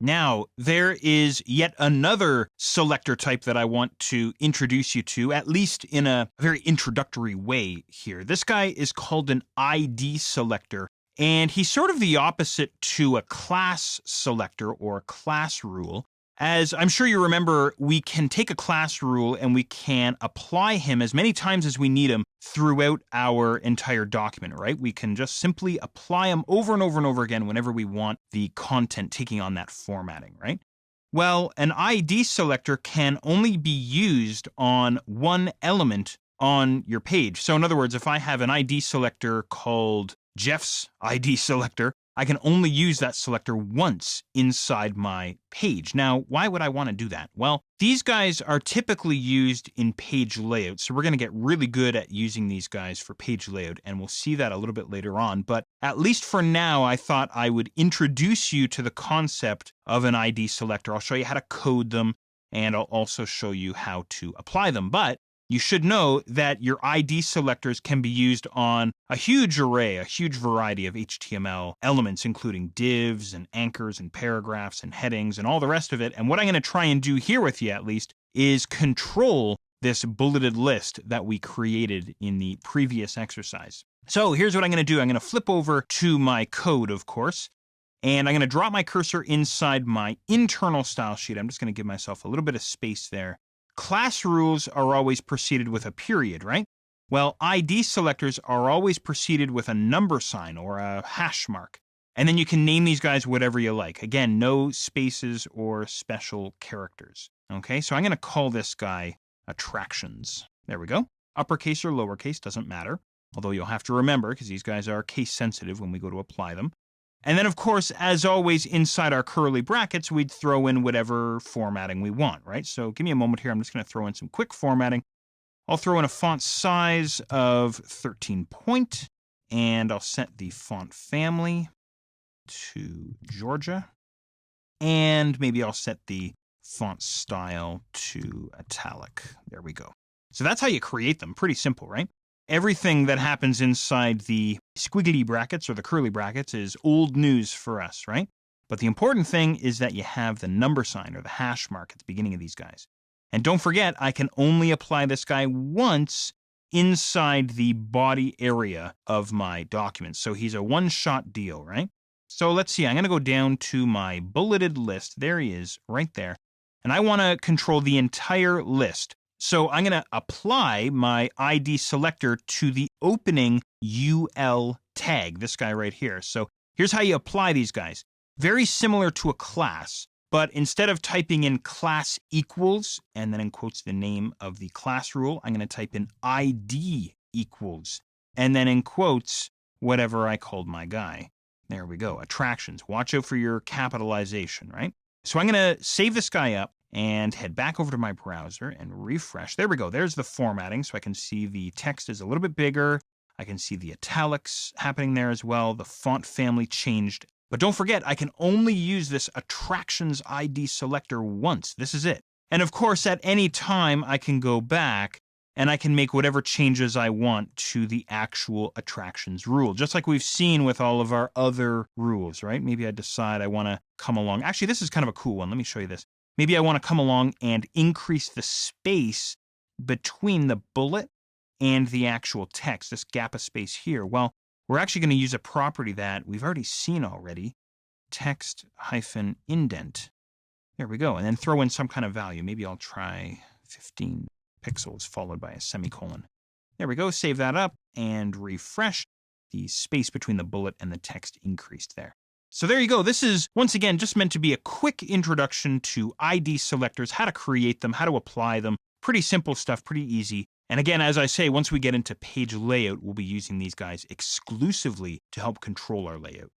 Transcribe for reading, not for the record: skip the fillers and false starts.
Now, there is yet another selector type that I want to introduce you to, at least in a very introductory way here. This guy is called an ID selector, and he's sort of the opposite to a class selector or a class rule. As I'm sure you remember, we can take a class rule and we can apply him as many times as we need him throughout our entire document, right? We can just simply apply him over and over and over again whenever we want the content taking on that formatting, right? Well, an ID selector can only be used on one element on your page. So in other words, if I have an ID selector called Jeff's ID selector, I can only use that selector once inside my page. Now, why would I want to do that? Well, these guys are typically used in page layout, so we're going to get really good at using these guys for page layout, and we'll see that a little bit later on. But at least for now, I thought I would introduce you to the concept of an ID selector. I'll show you how to code them, and I'll also show you how to apply them. But you should know that your ID selectors can be used on a huge array, a huge variety of HTML elements, including divs and anchors and paragraphs and headings and all the rest of it. And what I'm going to try and do here with you, at least, is control this bulleted list that we created in the previous exercise. So here's what I'm going to do. I'm going to flip over to my code, of course, and I'm going to drop my cursor inside my internal style sheet. I'm just going to give myself a little bit of space there. Class rules are always preceded with a period, right? Well, ID selectors are always preceded with a number sign or a hash mark. And then you can name these guys whatever you like. Again, no spaces or special characters. Okay, so I'm going to call this guy attractions. There we go. Uppercase or lowercase, doesn't matter. Although you'll have to remember, because these guys are case sensitive when we go to apply them. And then, of course, as always, inside our curly brackets, we'd throw in whatever formatting we want, right? So give me a moment here. I'm just going to throw in some quick formatting. I'll throw in a font size of 13 point, and I'll set the font family to Georgia. And maybe I'll set the font style to italic. There we go. So that's how you create them. Pretty simple, right? Everything that happens inside the squiggly brackets or the curly brackets is old news for us, right? But the important thing is that you have the number sign or the hash mark at the beginning of these guys. And don't forget, I can only apply this guy once inside the body area of my document. So he's a one-shot deal, right? So let's see, I'm going to go down to my bulleted list. There he is, right there. And I want to control the entire list. So I'm going to apply my ID selector to the opening UL tag, this guy right here. So here's how you apply these guys. Very similar to a class, but instead of typing in class equals, and then in quotes the name of the class rule, I'm going to type in ID equals, and then in quotes, whatever I called my guy. There we go, attractions. Watch out for your capitalization, right? So I'm going to save this guy up and head back over to my browser and refresh. There we go. There's the formatting. So I can see the text is a little bit bigger. I can see the italics happening there as well. The font family changed. But don't forget, I can only use this attractions ID selector once. This is it. And of course, at any time, I can go back and I can make whatever changes I want to the actual attractions rule, just like we've seen with all of our other rules, right? Maybe I decide I want to come along. Actually, this is kind of a cool one. Let me show you this. Maybe I want to come along and increase the space between the bullet and the actual text, this gap of space here. Well, we're actually going to use a property that we've already seen already, text-indent. There we go. And then throw in some kind of value. Maybe I'll try 15 pixels followed by a semicolon. There we go. Save that up and refresh. The space between the bullet and the text increased there. So there you go. This is, once again, just meant to be a quick introduction to ID selectors, how to create them, how to apply them. Pretty simple stuff, pretty easy. And again, as I say, once we get into page layout, we'll be using these guys exclusively to help control our layout.